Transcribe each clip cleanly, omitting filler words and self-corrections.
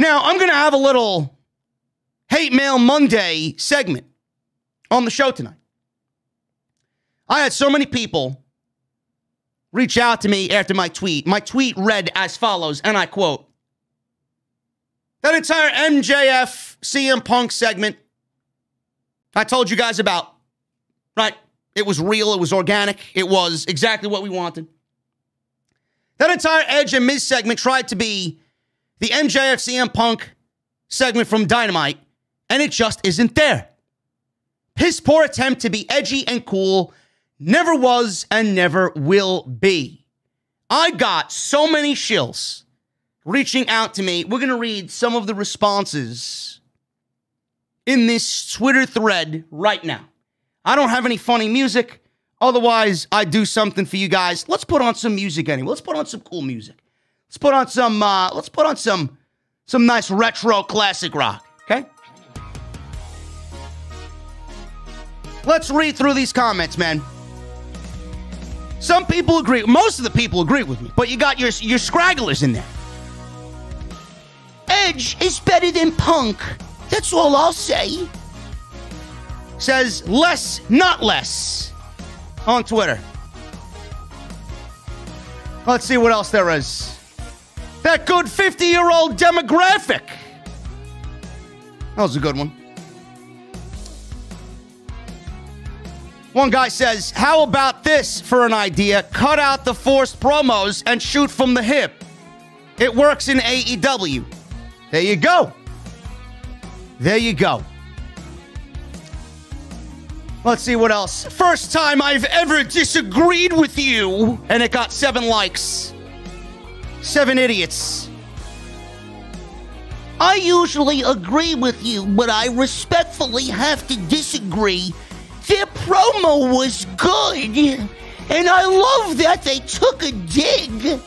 Now, I'm going to have a little Hate Mail Monday segment on the show tonight. I had so many people reach out to me after my tweet. My tweet read as follows, and I quote, that entire MJF CM Punk segment I told you guys about, right? It was real. It was organic. It was exactly what we wanted. That entire Edge and Miz segment tried to be the MJF CM Punk segment from Dynamite, and it just isn't there. His poor attempt to be edgy and cool never was and never will be. I got so many shills reaching out to me. We're going to read some of the responses in this Twitter thread right now. I don't have any funny music. Otherwise, I do something for you guys. Let's put on some music anyway. Let's put on some cool music. Let's put on some nice retro classic rock, okay? Let's read through these comments, man. Some people agree. Most of the people agree with me, but you got your scragglers in there. Edge is better than Punk. That's all I'll say. Says less, not less on Twitter. Let's see what else there is. That good 50-year-old demographic. That was a good one. One guy says, how about this for an idea? Cut out the forced promos and shoot from the hip. It works in AEW. There you go. There you go. Let's see what else. First time I've ever disagreed with you. And it got 7 likes. 7 idiots. I usually agree with you, but I respectfully have to disagree. Their promo was good, and I love that they took a dig.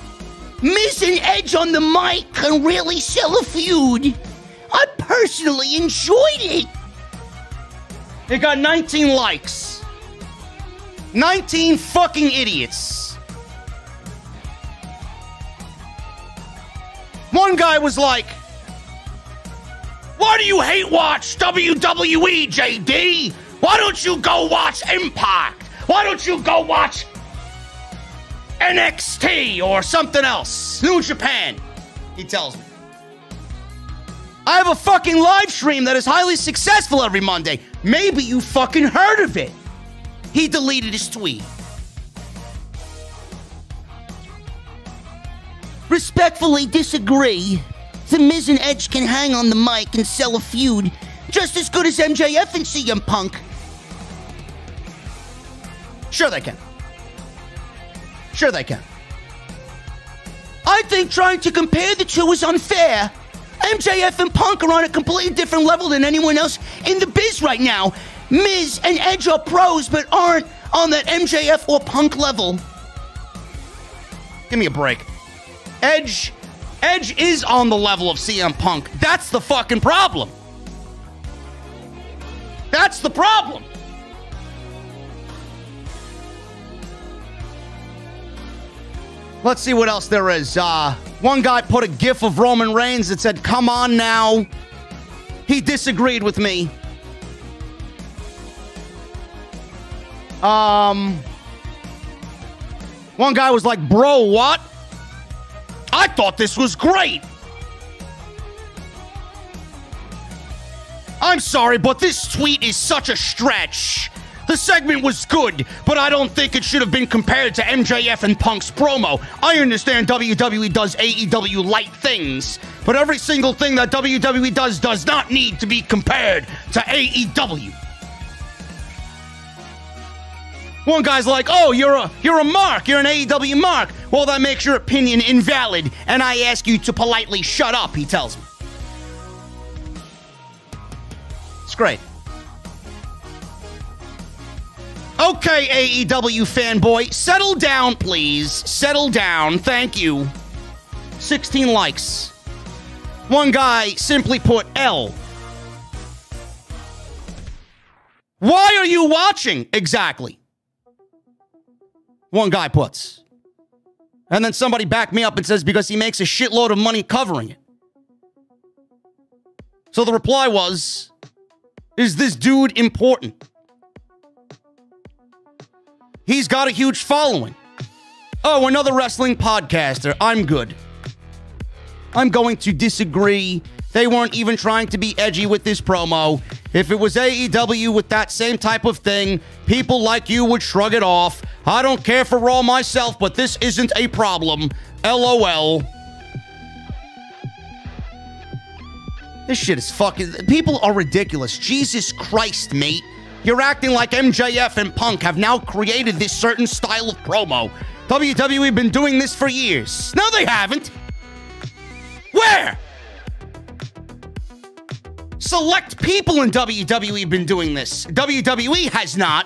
Miz and Edge on the mic can really sell a feud. I personally enjoyed it. It got 19 likes. 19 fucking idiots. One guy was like, why do you hate watch WWE, JD? Why don't you go watch Impact? Why don't you go watch NXT or something else? New Japan, he tells me. I have a fucking live stream that is highly successful every Monday. Maybe you fucking heard of it. He deleted his tweet. Respectfully disagree. The Miz and Edge can hang on the mic and sell a feud just as good as MJF and CM Punk. Sure they can. Sure they can. I think trying to compare the two is unfair. MJF and Punk are on a completely different level than anyone else in the biz right now. Miz and Edge are pros, but aren't on that MJF or Punk level. Give me a break. Edge is on the level of CM Punk. That's the fucking problem. That's the problem. Let's see what else there is. One guy put a gif of Roman Reigns that said, come on now. He disagreed with me. One guy was like, bro, what? I thought this was great. I'm sorry, but this tweet is such a stretch. The segment was good, but I don't think it should have been compared to MJF and Punk's promo. I understand WWE does AEW light things, but every single thing that WWE does not need to be compared to AEW. One guy's like, oh, you're a mark. You're an AEW mark. Well, that makes your opinion invalid, and I ask you to politely shut up, he tells me. It's great. Okay, AEW fanboy, settle down, please. Settle down. Thank you. 16 likes. One guy simply put L. Why are you watching? Exactly. One guy puts. And then somebody backed me up and says because he makes a shitload of money covering it. So the reply was, is this dude important? He's got a huge following. Oh, another wrestling podcaster. I'm good. I'm going to disagree. They weren't even trying to be edgy with this promo. If it was AEW with that same type of thing, people like you would shrug it off. I don't care for Raw myself, but this isn't a problem. LOL. This shit is fucking... People are ridiculous. Jesus Christ, mate. You're acting like MJF and Punk have now created this certain style of promo. WWE been doing this for years. No, they haven't. Where? Select people in WWE have been doing this. WWE has not.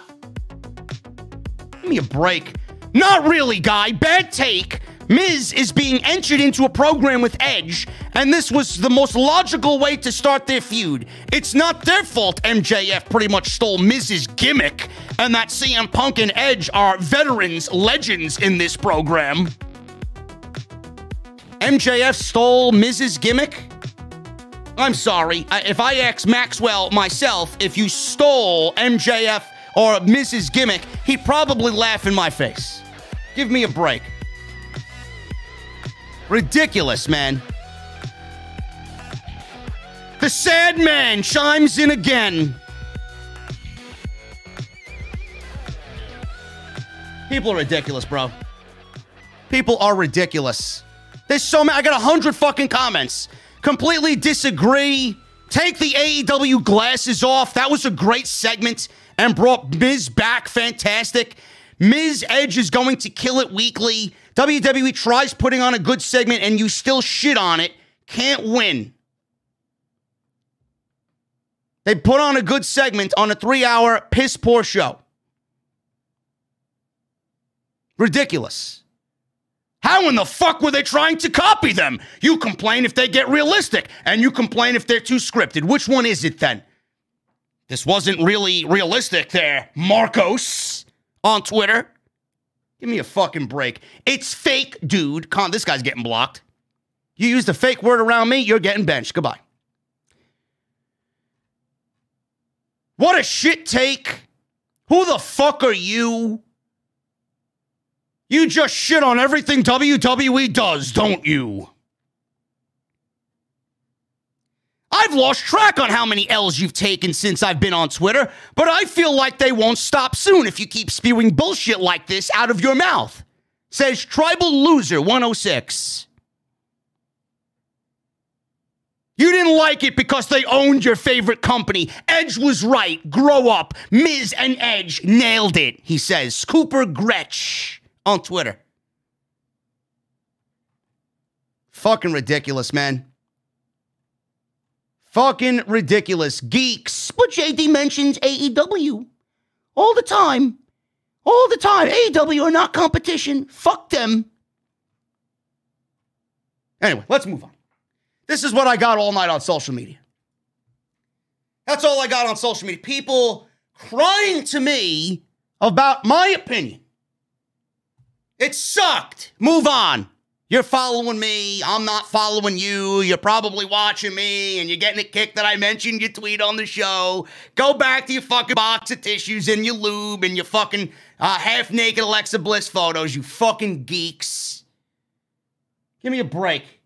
Give me a break. Not really, guy. Bad take. Miz is being entered into a program with Edge, and this was the most logical way to start their feud. It's not their fault MJF pretty much stole Miz's gimmick, and that CM Punk and Edge are veterans, legends in this program. MJF stole Miz's gimmick? I'm sorry. If I ask Maxwell myself if you stole MJF or Miz's gimmick, he'd probably laugh in my face. Give me a break. Ridiculous, man. The sad man chimes in again. People are ridiculous, bro. People are ridiculous. There's so many. I got 100 fucking comments. Completely disagree. Take the AEW glasses off. That was a great segment and brought Miz back. Fantastic. Miz Edge is going to kill it weekly. WWE tries putting on a good segment and you still shit on it. Can't win. They put on a good segment on a 3-hour piss poor show. Ridiculous. How in the fuck were they trying to copy them? You complain if they get realistic, and you complain if they're too scripted. Which one is it then? This wasn't really realistic there, Marcos, on Twitter. Give me a fucking break. It's fake, dude. This guy's getting blocked. You used a fake word around me, you're getting benched. Goodbye. What a shit take. Who the fuck are you? You just shit on everything WWE does, don't you? I've lost track on how many L's you've taken since I've been on Twitter, but I feel like they won't stop soon if you keep spewing bullshit like this out of your mouth. Says Tribal Loser 106. You didn't like it because they owned your favorite company. Edge was right. Grow up. Miz and Edge nailed it, he says. Cooper Gretsch on Twitter. Fucking ridiculous, man. Fucking ridiculous. Geeks. But JD mentions AEW. All the time. All the time. AEW are not competition. Fuck them. Anyway, let's move on. This is what I got all night on social media. That's all I got on social media. People crying to me about my opinion. It sucked. Move on. You're following me. I'm not following you. You're probably watching me and you're getting a kick that I mentioned your tweet on the show. Go back to your fucking box of tissues and your lube and your fucking half-naked Alexa Bliss photos, you fucking geeks. Give me a break.